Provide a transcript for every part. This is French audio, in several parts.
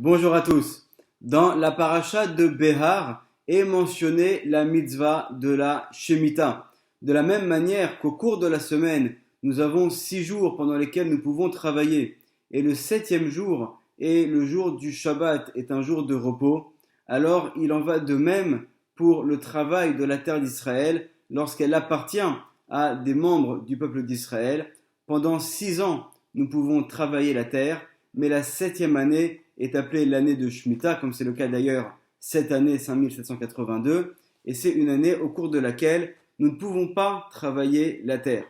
Bonjour à tous. Dans la paracha de Behar est mentionnée la mitzvah de la Shemitah. De la même manière qu'au cours de la semaine, nous avons 6 jours pendant lesquels nous pouvons travailler, et le 7e jour est le jour du Shabbat, est un jour de repos, alors il en va de même pour le travail de la terre d'Israël lorsqu'elle appartient à des membres du peuple d'Israël. Pendant 6 ans, nous pouvons travailler la terre, mais la 7e année est appelée l'année de Shemitah, comme c'est le cas d'ailleurs cette année 5782, et c'est une année au cours de laquelle nous ne pouvons pas travailler la terre.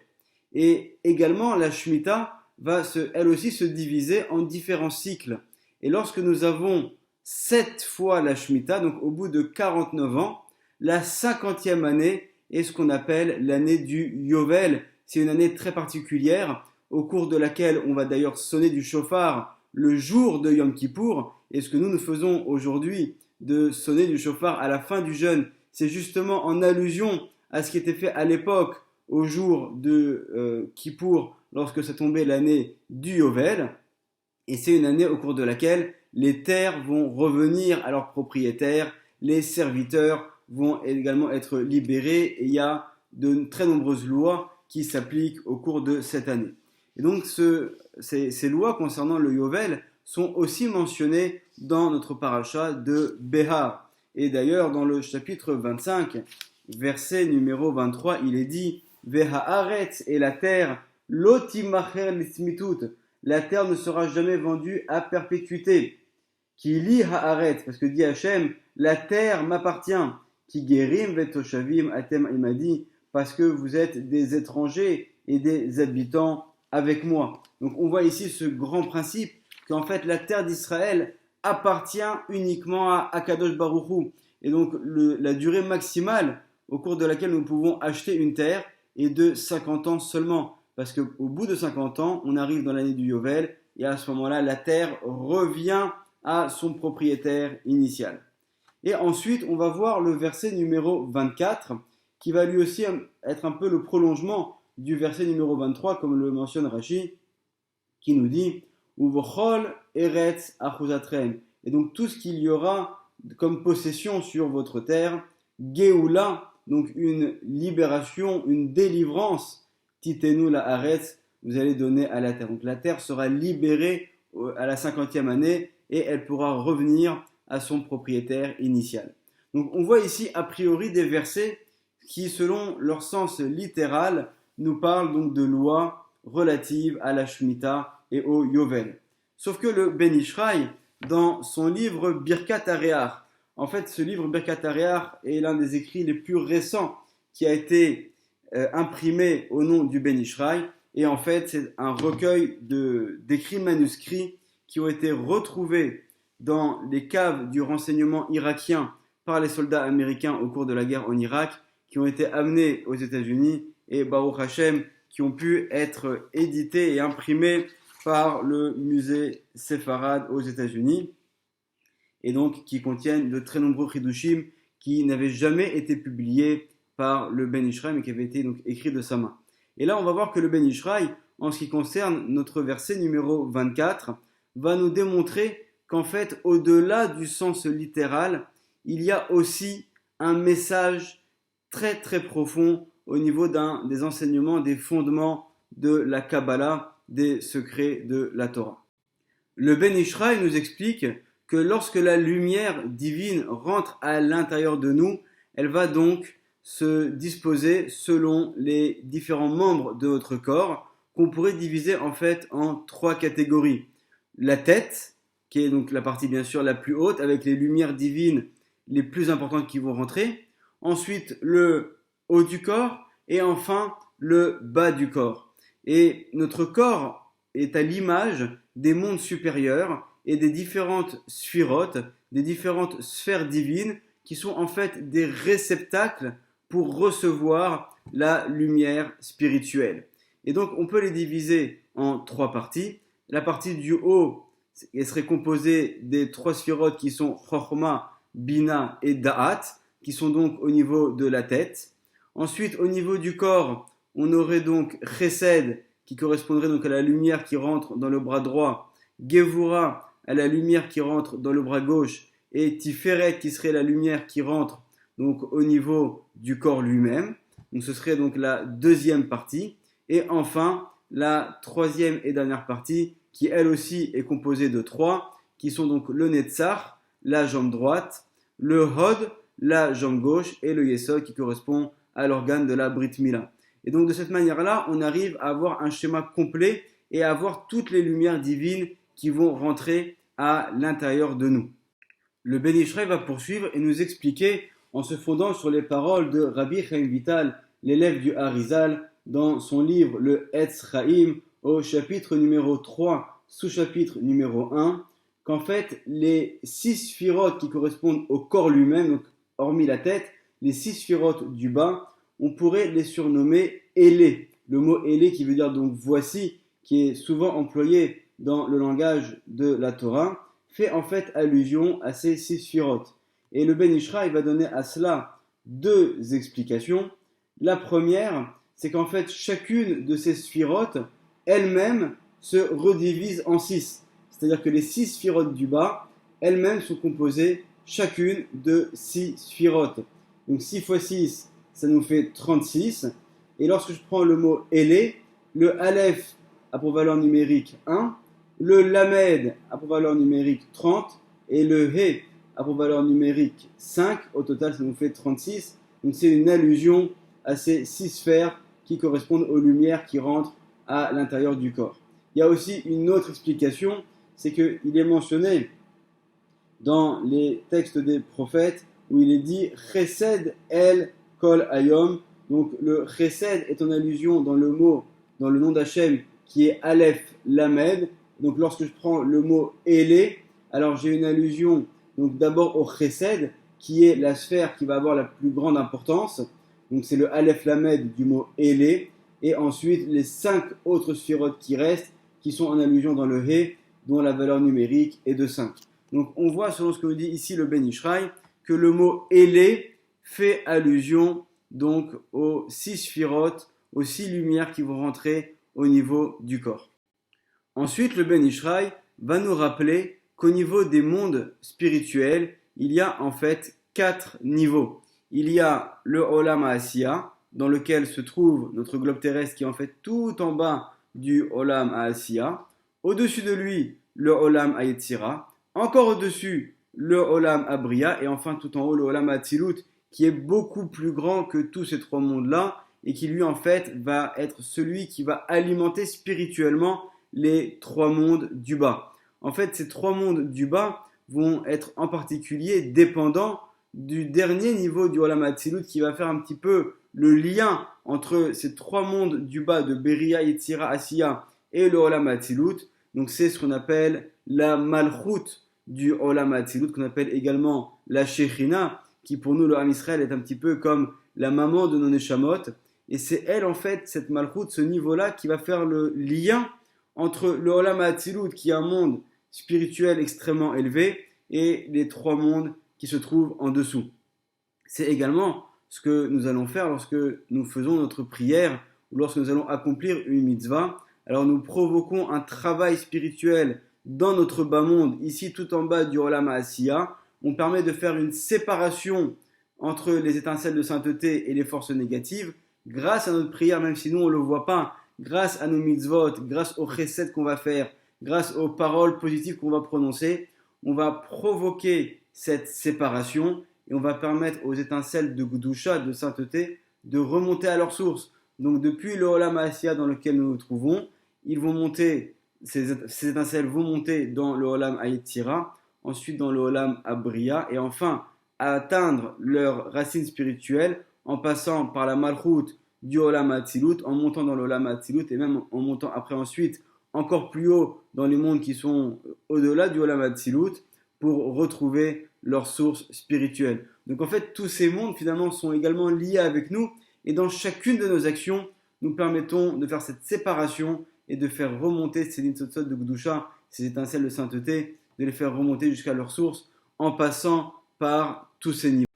Et également, la Shemitah va elle aussi se diviser en différents cycles. Et lorsque nous avons 7 fois la Shemitah, donc au bout de 49 ans, la 50e année est ce qu'on appelle l'année du Yovel. C'est une année très particulière, au cours de laquelle on va d'ailleurs sonner du shofar le jour de Yom Kippour, et ce que nous faisons aujourd'hui de sonner du shofar à la fin du jeûne, c'est justement en allusion à ce qui était fait à l'époque au jour de Kippour, lorsque ça tombait l'année du Yovel, et c'est une année au cours de laquelle les terres vont revenir à leurs propriétaires, les serviteurs vont également être libérés, et il y a de très nombreuses lois qui s'appliquent au cours de cette année. Et donc ces lois concernant le Yovel sont aussi mentionnées dans notre paracha de Behar. Et d'ailleurs, dans le chapitre 25, verset numéro 23, il est dit « Veha'aretz et la terre, lotimacher l'ismitut » la terre ne sera jamais vendue à perpétuité. « Ki li ha'aretz » parce que dit Hachem, la terre m'appartient. « Ki gerim vetoshavim atem imadi » parce que vous êtes des étrangers et des habitants avec moi. Donc on voit ici ce grand principe qu'en fait la terre d'Israël appartient uniquement à Akadosh Baruch Hu. Et donc la durée maximale au cours de laquelle nous pouvons acheter une terre est de 50 ans seulement. Parce qu'au bout de 50 ans, on arrive dans l'année du Yovel et à ce moment-là, la terre revient à son propriétaire initial. Et ensuite, on va voir le verset numéro 24 qui va lui aussi être un peu le prolongement du verset numéro 23, comme le mentionne Rashi, qui nous dit Uvochol eretz achuzatrem. Et donc tout ce qu'il y aura comme possession sur votre terre, Geoula, donc une libération, une délivrance, Titenu la Haaretz, vous allez donner à la terre. Donc la terre sera libérée à la 50e année et elle pourra revenir à son propriétaire initial. Donc on voit ici a priori des versets qui, selon leur sens littéral, nous parle donc de lois relatives à la Shemitah et au Yovel. Sauf que le Ben Ishraï, dans son livre Birkat Hareach, en fait ce livre Birkat Hareach est l'un des écrits les plus récents qui a été imprimé au nom du Ben Ishraï, et en fait c'est un recueil d'écrits manuscrits qui ont été retrouvés dans les caves du renseignement irakien par les soldats américains au cours de la guerre en Irak, qui ont été amenés aux États-Unis et Baruch Hashem, qui ont pu être édités et imprimés par le musée Sepharad aux États-Unis, et donc qui contiennent de très nombreux chidushim qui n'avaient jamais été publiés par le Ben Ishraï, mais qui avaient été donc écrits de sa main. Et là, on va voir que le Ben Ishraï, en ce qui concerne notre verset numéro 24, va nous démontrer qu'en fait, au-delà du sens littéral, il y a aussi un message très très profond au niveau des enseignements, des fondements de la Kabbalah, des secrets de la Torah. Le Ben Ishraï nous explique que lorsque la lumière divine rentre à l'intérieur de nous, elle va donc se disposer selon les différents membres de notre corps, qu'on pourrait diviser en fait en 3 catégories. La tête, qui est donc la partie bien sûr la plus haute, avec les lumières divines les plus importantes qui vont rentrer. Ensuite, le haut du corps, et enfin le bas du corps. Et notre corps est à l'image des mondes supérieurs et des différentes sphirotes, des différentes sphères divines qui sont en fait des réceptacles pour recevoir la lumière spirituelle. Et donc on peut les diviser en 3 parties. La partie du haut, elle serait composée des 3 sphirotes qui sont Chochma, Bina et Da'at, qui sont donc au niveau de la tête. Ensuite, au niveau du corps, on aurait donc Chesed, qui correspondrait donc à la lumière qui rentre dans le bras droit, Gevura, à la lumière qui rentre dans le bras gauche et Tiferet qui serait la lumière qui rentre donc au niveau du corps lui-même. Donc ce serait donc la deuxième partie. Et enfin, la troisième et dernière partie qui elle aussi est composée de trois, qui sont donc le Netzach, la jambe droite, le Hod, la jambe gauche et le Yesod qui correspond à l'organe de la Brit Mila. Et donc de cette manière-là, on arrive à avoir un schéma complet et à avoir toutes les lumières divines qui vont rentrer à l'intérieur de nous. Le Ben Ishraï va poursuivre et nous expliquer en se fondant sur les paroles de Rabbi Chaim Vital, l'élève du Harizal, dans son livre le Etz Chaim, au chapitre numéro 3, sous-chapitre numéro 1, qu'en fait, les 6 sphirotes qui correspondent au corps lui-même, donc hormis la tête, les 6 sphirotes du bas, on pourrait les surnommer Élé. Le mot Élé qui veut dire donc voici, qui est souvent employé dans le langage de la Torah, fait en fait allusion à ces 6 sphirotes. Et le Ben Ishraï va donner à cela deux explications. La première, c'est qu'en fait chacune de ces sphirotes, elle-même, se redivise en 6. C'est-à-dire que les 6 sphirotes du bas, elles-mêmes sont composées chacune de 6 sphirotes. Donc 6 fois 6, ça nous fait 36. Et lorsque je prends le mot Élé, le Aleph a pour valeur numérique 1, le Lamed a pour valeur numérique 30, et le He a pour valeur numérique 5. Au total, ça nous fait 36. Donc c'est une allusion à ces 6 sphères qui correspondent aux lumières qui rentrent à l'intérieur du corps. Il y a aussi une autre explication, c'est qu'il est mentionné dans les textes des prophètes où il est dit Chesed El Kol Hayom. Donc le Chesed est en allusion dans le nom d'Hachem qui est Aleph Lamed. Donc lorsque je prends le mot Élé, alors j'ai une allusion donc d'abord au Chesed qui est la sphère qui va avoir la plus grande importance. Donc c'est le Aleph Lamed du mot Élé. Et ensuite les 5 autres sphirotes qui restent, qui sont en allusion dans le He, dont la valeur numérique est de 5. Donc on voit, selon ce que nous dit ici le Ben Ishraï, que le mot Élé fait allusion donc aux 6 sphirotes, aux 6 lumières qui vont rentrer au niveau du corps. Ensuite, le Ben Ishraï va nous rappeler qu'au niveau des mondes spirituels, il y a en fait 4 niveaux. Il y a le Olam HaAsiya, dans lequel se trouve notre globe terrestre qui est en fait tout en bas du Olam HaAsiya. Au-dessus de lui, le Olam HaYetzira. Encore au-dessus, le Olam HaBriya. Et enfin, tout en haut, le Olam HaTzilut, qui est beaucoup plus grand que tous ces 3 mondes-là et qui lui, en fait, va être celui qui va alimenter spirituellement les 3 mondes du bas. En fait, ces 3 mondes du bas vont être en particulier dépendants du dernier niveau du Olam HaTzilut qui va faire un petit peu le lien entre ces 3 mondes du bas de Beria, Yetzira, Asiya et le Olam HaTzilut. Donc c'est ce qu'on appelle la Malchut du Olam HaTzilut, qu'on appelle également la Shechina, qui pour nous, le Ham Israël, est un petit peu comme la maman de nos Neshamot. Et c'est elle, en fait, cette Malchut, ce niveau-là, qui va faire le lien entre le Olam HaTzilut, qui est un monde spirituel extrêmement élevé, et les 3 mondes qui se trouvent en dessous. C'est également ce que nous allons faire lorsque nous faisons notre prière ou lorsque nous allons accomplir une mitzvah. Alors nous provoquons un travail spirituel dans notre bas monde, ici tout en bas du Olam HaAsiya. On permet de faire une séparation entre les étincelles de sainteté et les forces négatives grâce à notre prière, même si nous on ne le voit pas, grâce à nos mitzvot, grâce au chesed qu'on va faire, grâce aux paroles positives qu'on va prononcer. On va provoquer cette séparation et on va permettre aux étincelles de Gdusha, de sainteté, de remonter à leur source. Donc depuis le Olam HaAsiya dans lequel nous nous trouvons, ils vont monter, ces étincelles vont monter dans le Olam HaYetzira, ensuite dans le Olam HaBriya, et enfin à atteindre leurs racines spirituelles en passant par la Malchut du Olam HaTzilut, en montant dans le Olam HaTzilut et même en montant après ensuite encore plus haut dans les mondes qui sont au-delà du Olam HaTzilut pour retrouver leur source spirituelle. Donc en fait, tous ces mondes finalement sont également liés avec nous et dans chacune de nos actions, nous permettons de faire cette séparation et de faire remonter ces nitzotzot de Gdusha, ces étincelles de sainteté, de les faire remonter jusqu'à leur source en passant par tous ces niveaux.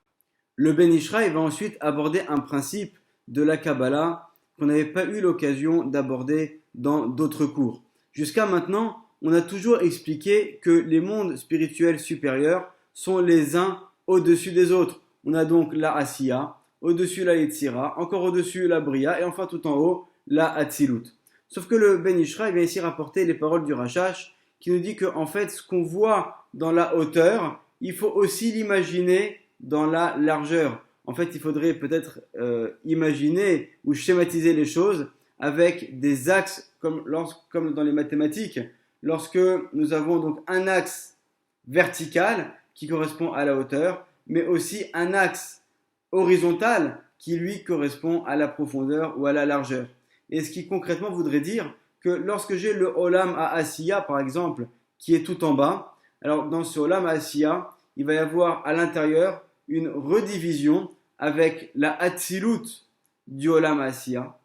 Le Ben Ishraï va ensuite aborder un principe de la Kabbalah qu'on n'avait pas eu l'occasion d'aborder dans d'autres cours. Jusqu'à maintenant, on a toujours expliqué que les mondes spirituels supérieurs sont les uns au-dessus des autres. On a donc la Asiya, au-dessus la Yetzira, encore au-dessus la Bria, et enfin tout en haut la Hatzilut. Sauf que le Ben Ishra vient ici rapporter les paroles du Rashash, qui nous dit que en fait, ce qu'on voit dans la hauteur, il faut aussi l'imaginer dans la largeur. En fait, il faudrait peut-être imaginer ou schématiser les choses avec des axes comme dans les mathématiques. Lorsque nous avons donc un axe vertical qui correspond à la hauteur, mais aussi un axe horizontal qui lui correspond à la profondeur ou à la largeur. Et ce qui concrètement voudrait dire que lorsque j'ai le Olam à Asiya, par exemple, qui est tout en bas, alors dans ce Olam à Asiya, il va y avoir à l'intérieur une redivision avec la Hatzilut du Olam à Asiya,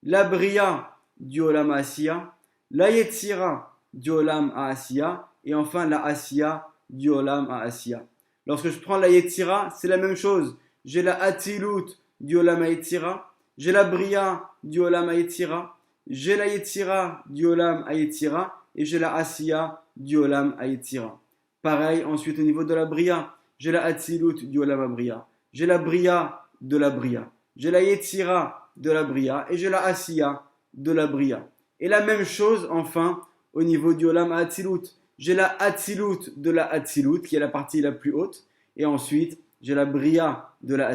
la Bria du Olam à Asiya, la Yetzira du Olam à Asiya, et enfin la Asiya du Olam à Asiya. Lorsque je prends la Yetzira, c'est la même chose. J'ai la Hatzilut du Olam à Yetzira, j'ai la Bria du Olam à Yetzira, j'ai la Yetzira du Olam à Yetzira, et j'ai la Asiya du Olam à Yetzira. Pareil, ensuite au niveau de la Bria, j'ai la Hatzilut du Olam à Bria, j'ai la Bria de la Bria, j'ai la Yetzira de la Bria, et j'ai la Asiya de la Bria. Et la même chose, enfin, au niveau du Olam à Hatzilut. J'ai la Hatzilut de la Hatzilut, qui est la partie la plus haute, et ensuite, j'ai la Bria de la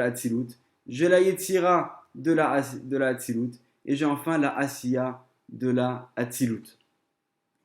Hatzilut, j'ai la Yetzira de la Hatzilut, et j'ai enfin la Asiya de la Hatzilut.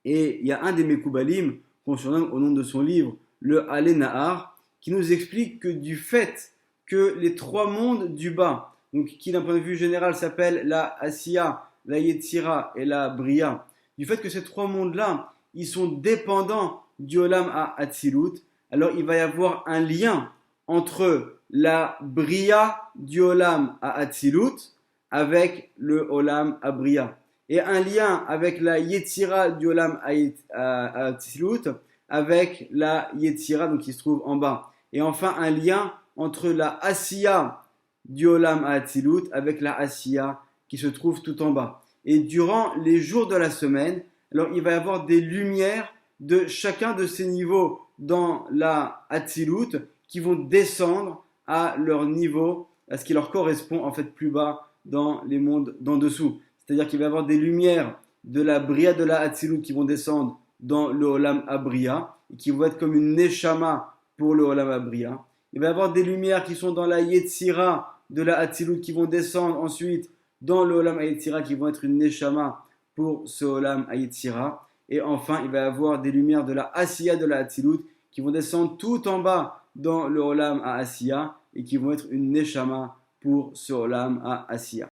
Et il y a un des Mekoubalim, qu'on surnomme au nom de son livre, le Alé Nahar, qui nous explique que du fait que les trois mondes du bas, donc qui d'un point de vue général s'appellent la Asiya, la Yetzira et la Bria, du fait que ces trois mondes-là, ils sont dépendants du Olam à Hatzilut, alors il va y avoir un lien entre la Bria du Olam à Hatzilut avec le Olam à Bria. Et un lien avec la Yetzira du Olam à Hatzilut avec la Yetzira, donc qui se trouve en bas. Et enfin un lien entre la Asiya du Olam à Hatzilut avec la Asiya qui se trouve tout en bas. Et durant les jours de la semaine, alors il va y avoir des lumières de chacun de ces niveaux dans la Hatzilut qui vont descendre à leur niveau, à ce qui leur correspond en fait plus bas dans les mondes d'en dessous. C'est-à-dire qu'il va y avoir des lumières de la Bria de la Hatzilut qui vont descendre dans le Olam Abria et qui vont être comme une Neshama pour le Olam Abria. Il va y avoir des lumières qui sont dans la Yetzira de la Hatzilut qui vont descendre ensuite dans le Olam Yetzira qui vont être une Neshama pour ce Olam Yetzira. Et enfin, il va y avoir des lumières de la Asiya de la Hatzilut qui vont descendre tout en bas dans le Olam à Asiya et qui vont être une Neshama pour ce Olam à Asiya.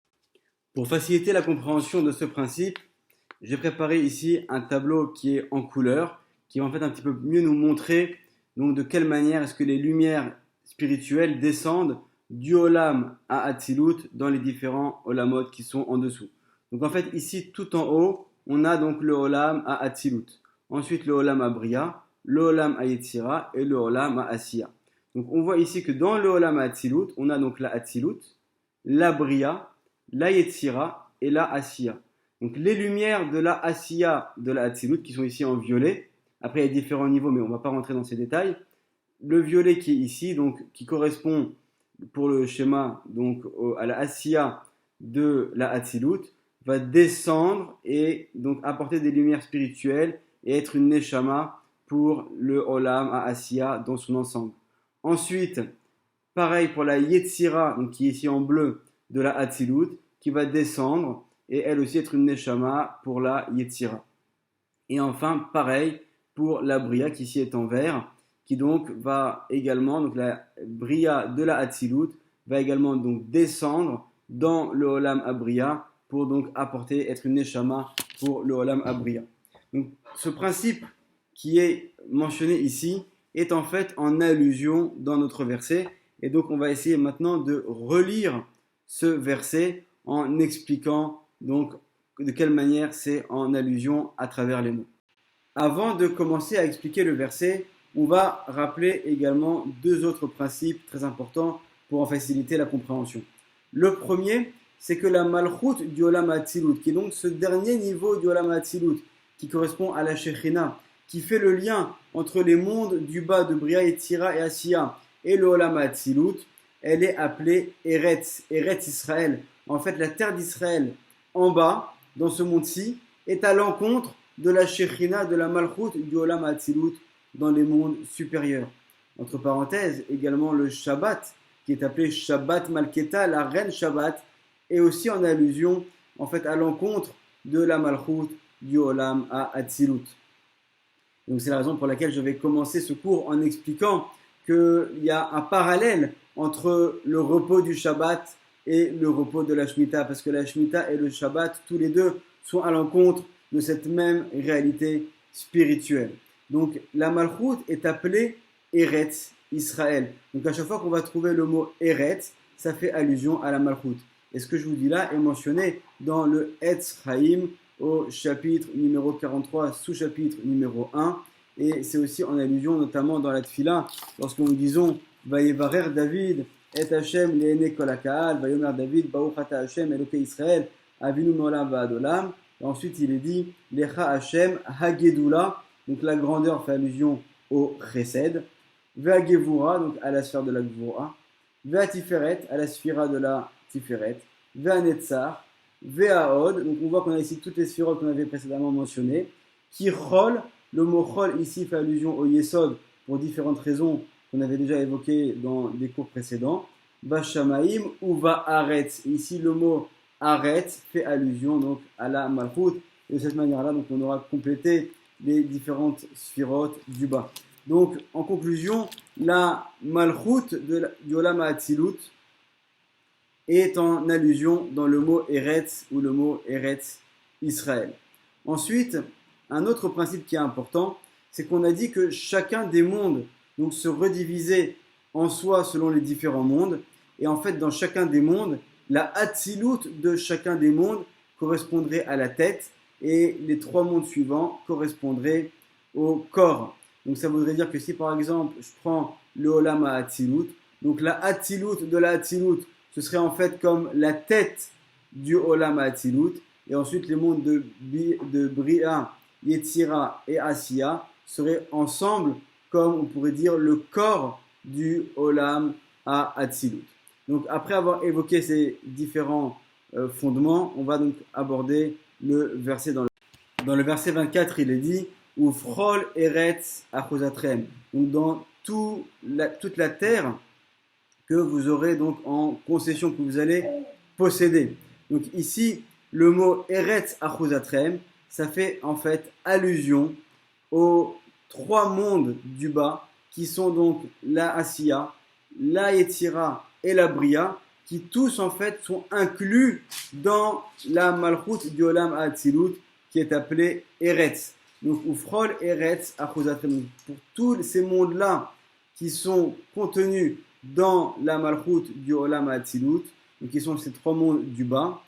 Pour faciliter la compréhension de ce principe, j'ai préparé ici un tableau qui est en couleur, qui va en fait un petit peu mieux nous montrer donc de quelle manière est-ce que les lumières spirituelles descendent du Olam à Hatzilut dans les différents Olamot qui sont en dessous. Donc en fait ici tout en haut, on a donc le Olam à Hatzilut, ensuite le Olam à Bria, le Olam à Yetzira et le Olam à Asiya. Donc on voit ici que dans le Olam à Hatzilut, on a donc la Hatzilut, la Bria, la Yetzira et la Asiya. Donc les lumières de la Asiya, de la Hatzilut qui sont ici en violet. Après il y a différents niveaux mais on ne va pas rentrer dans ces détails. Le violet qui est ici, donc qui correspond pour le schéma donc à la Asiya de la Hatzilut, va descendre et donc apporter des lumières spirituelles et être une Neshama pour le Olam à Asiya dans son ensemble. Ensuite, pareil pour la Yetzira, donc qui est ici en bleu, de la Hatzilut, qui va descendre et elle aussi être une Neshama pour la Yetzira. Et enfin, pareil pour la Bria qui ici est en vert, qui donc va également, donc la Bria de la Hatzilut, va également donc descendre dans le Olam Abria pour donc apporter, être une Neshama pour le Olam Abria. Donc ce principe qui est mentionné ici est en fait en allusion dans notre verset. Et donc on va essayer maintenant de relire ce verset en expliquant donc de quelle manière c'est en allusion à travers les mots. Avant de commencer à expliquer le verset, on va rappeler également deux autres principes très importants pour en faciliter la compréhension. Le premier, c'est que la Malchut du Olam Hatzilut, qui est donc ce dernier niveau du Olam Hatzilut, qui correspond à la Shekhinah, qui fait le lien entre les mondes du bas de Bria, Yetzira et Asiya et le Olam Hatzilut, elle est appelée Eretz, Eretz Israël. En fait, la terre d'Israël en bas, dans ce monde-ci, est à l'encontre de la Shekhinah, de la Malchut, du Olam Hatzilut dans les mondes supérieurs. Entre parenthèses, également le Shabbat, qui est appelé Shabbat Malketa, la reine Shabbat, est aussi en allusion en fait à l'encontre de la Malchut du Olam Hatzilut. Donc c'est la raison pour laquelle je vais commencer ce cours en expliquant qu'il y a un parallèle entre le repos du Shabbat et le repos de la Shemitah, parce que la Shemitah et le Shabbat, tous les deux, sont à l'encontre de cette même réalité spirituelle. Donc la Malchut est appelée Eretz Israël. Donc à chaque fois qu'on va trouver le mot Eretz, ça fait allusion à la Malchut. Et ce que je vous dis là est mentionné dans le Etz Chaim au chapitre numéro 43, sous-chapitre numéro 1. Et c'est aussi en allusion notamment dans la Tfila, lorsque nous disons Vayevarer David et Hashem le'ene kol ha'ka'al, Vayomer David Baruch ata Hashem Elokei Israël Avinu me'olam va'ad olam. Et ensuite il est dit Lecha Hashem Hagedula, donc la grandeur fait allusion au Chesed, Ve'agevura, donc à la sphère de la Gevura, Ve'atiferet, à la sphira de la Tiferet, Ve'anetzar, Ve'aod, donc on voit qu'on a ici toutes les sphirotes qu'on avait précédemment mentionnées, qui Chol, le mot Chol ici fait allusion au Yesod pour différentes raisons qu'on avait déjà évoquées dans des cours précédents, Va'shamaim ou Va'aretz, ici le mot Aretz fait allusion donc à la Malchut, et de cette manière-là donc on aura complété les différentes sphirotes du bas. Donc, en conclusion, la Malchut du Olam Hatzilut est en allusion dans le mot Eretz ou le mot Eretz Israël. Ensuite, un autre principe qui est important, c'est qu'on a dit que chacun des mondes donc, se redivisait en soi selon les différents mondes. Et en fait, dans chacun des mondes, la Hatzilut de chacun des mondes correspondrait à la tête et les trois mondes suivants correspondraient au corps. Donc ça voudrait dire que si par exemple je prends le Olam Hatzilut, donc la Hatzilut de la Hatzilut, ce serait en fait comme la tête du Olam Hatzilut, et ensuite les mondes de Bria, Yetzira et Asiya seraient ensemble comme on pourrait dire le corps du Olam Hatzilut. Donc après avoir évoqué ces différents fondements, on va donc aborder le verset dans le verset 24, il est dit ou frol eretz achosatrem. Donc dans toute la terre que vous aurez donc en concession, que vous allez posséder. Donc ici, le mot eretz achosatrem, ça fait en fait allusion aux trois mondes du bas qui sont donc la Asiya, la Yetzira et la Bria, qui tous en fait sont inclus dans la Malchut du Olam Hatzilut qui est appelée Eretz. Donc, Ufrol, Eretz, Achosatrem. Pour tous ces mondes-là qui sont contenus dans la Malchut du Olam Hatzilut, donc qui sont ces trois mondes du bas,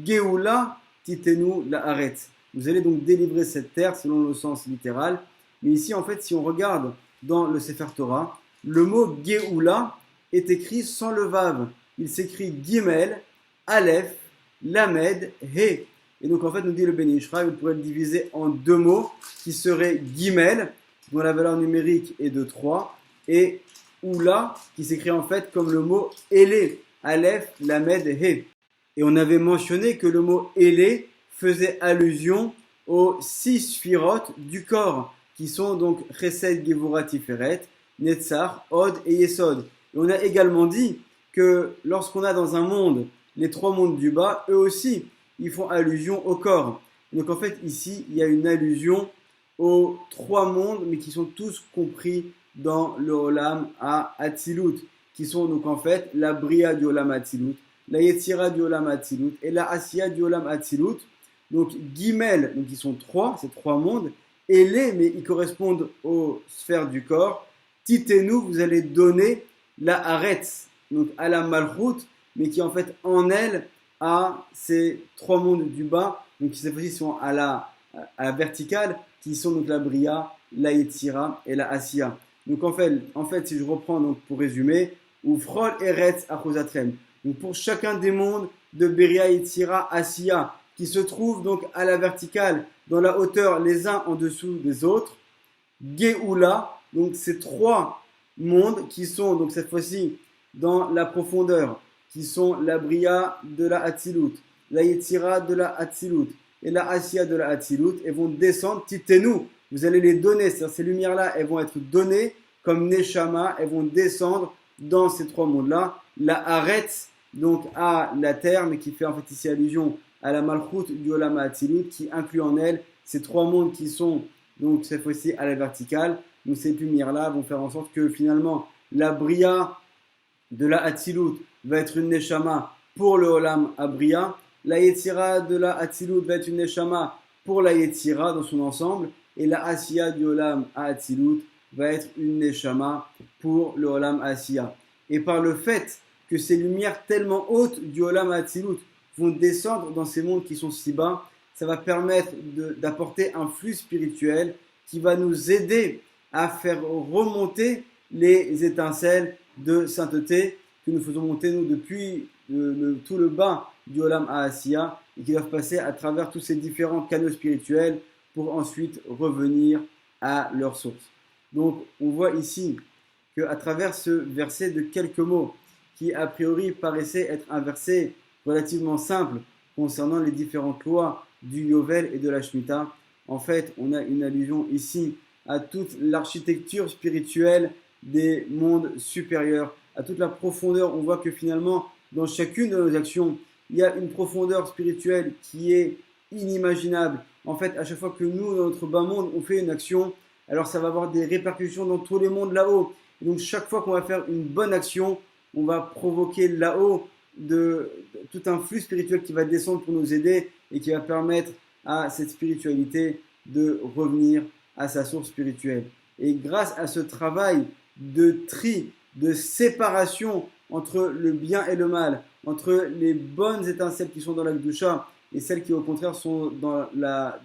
Geoula, Titenu, la Haaretz. Vous allez donc délivrer cette terre selon le sens littéral. Mais ici, en fait, si on regarde dans le Sefer Torah, le mot Geoula est écrit sans le vav. Il s'écrit Gimel, Aleph, Lamed, He. Et donc en fait, nous dit le Béni Ishraï, vous pourrez le diviser en deux mots qui seraient Gimel, dont la valeur numérique est de 3, et Oula, qui s'écrit en fait comme le mot Elé, Aleph, Lamed, He. Et on avait mentionné que le mot Elé faisait allusion aux 6 sphirotes du corps, qui sont donc Chesed, Gevura, Tiferet, Netzach, Od et Yesod. Et on a également dit que lorsqu'on a dans un monde les trois mondes du bas, eux aussi, ils font allusion au corps. Donc en fait, ici, il y a une allusion aux trois mondes, mais qui sont tous compris dans le Olam Hatzilut, qui sont donc en fait la Bria du Olam Hatzilut, la Yetzira du Olam Hatzilut et la Asiya du Olam Hatzilut. Donc Gimel, donc ils sont trois, ces trois mondes, et mais ils correspondent aux sphères du corps. Titenu, vous allez donner la Haaretz, donc à la Malchut, mais qui en fait en elle à ces trois mondes du bas, donc qui cette fois-ci sont à la verticale, qui sont donc la Bria, la Yetzira et la Asiya. Donc en fait, si je reprends donc pour résumer, Ufrol Eretz Achosatrem. Donc pour chacun des mondes de Bria, Yetzira, Asiya, qui se trouvent donc à la verticale, dans la hauteur les uns en dessous des autres. Géoula, donc ces trois mondes qui sont donc cette fois-ci dans la profondeur, qui sont la Bria de la Hatzilut, la Yetzira de la Hatzilut et la Asiya de la Hatzilut, et vont descendre, titenu, vous allez les donner, c'est-à-dire ces lumières-là, elles vont être données comme Neshama, elles vont descendre dans ces trois mondes-là. La Haaretz, donc à la terre, mais qui fait en fait ici allusion à la Malchut du Olam HaAtzilut, qui inclut en elle ces trois mondes qui sont donc cette fois-ci à la verticale. Donc ces lumières-là vont faire en sorte que finalement la Bria de la Hatzilut va être une Neshama pour le Olam Abria, la Yetzira de la Hatzilut va être une Neshama pour la Yetzira dans son ensemble, et la Asiya du Olam HaAtzilut va être une Neshama pour le Olam Asiya. Et par le fait que ces lumières tellement hautes du Olam HaAtzilut vont descendre dans ces mondes qui sont si bas, ça va permettre d'apporter un flux spirituel qui va nous aider à faire remonter les étincelles de sainteté que nous faisons monter nous depuis tout le bas du Olam HaAsiya et qui doivent passer à travers tous ces différents canaux spirituels pour ensuite revenir à leur source. Donc on voit ici qu'à travers ce verset de quelques mots qui a priori paraissait être un verset relativement simple concernant les différentes lois du Yovel et de la Shemitah, en fait on a une allusion ici à toute l'architecture spirituelle des mondes supérieurs, à toute la profondeur. On voit que finalement, dans chacune de nos actions, il y a une profondeur spirituelle qui est inimaginable. En fait, à chaque fois que nous, dans notre bas monde, on fait une action, alors ça va avoir des répercussions dans tous les mondes là-haut. Et donc chaque fois qu'on va faire une bonne action, on va provoquer là-haut tout un flux spirituel qui va descendre pour nous aider et qui va permettre à cette spiritualité de revenir à sa source spirituelle. Et grâce à ce travail de tri, de séparation entre le bien et le mal, entre les bonnes étincelles qui sont dans la Kedusha et celles qui au contraire sont dans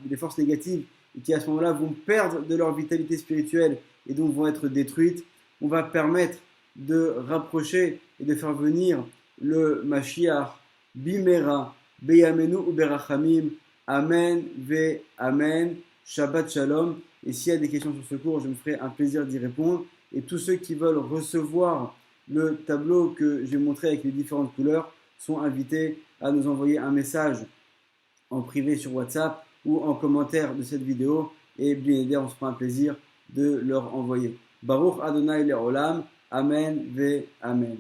les forces négatives et qui à ce moment-là vont perdre de leur vitalité spirituelle et donc vont être détruites, on va permettre de rapprocher et de faire venir le Mashiach Bimera Beyamenu Uberachamim. Amen ve Amen. Shabbat Shalom. Et s'il y a des questions sur ce cours, je me ferai un plaisir d'y répondre. Et tous ceux qui veulent recevoir le tableau que j'ai montré avec les différentes couleurs sont invités à nous envoyer un message en privé sur WhatsApp ou en commentaire de cette vidéo. Et bien aider, on se fera un plaisir de leur envoyer. Baruch Adonai Le'olam. Amen ve Amen.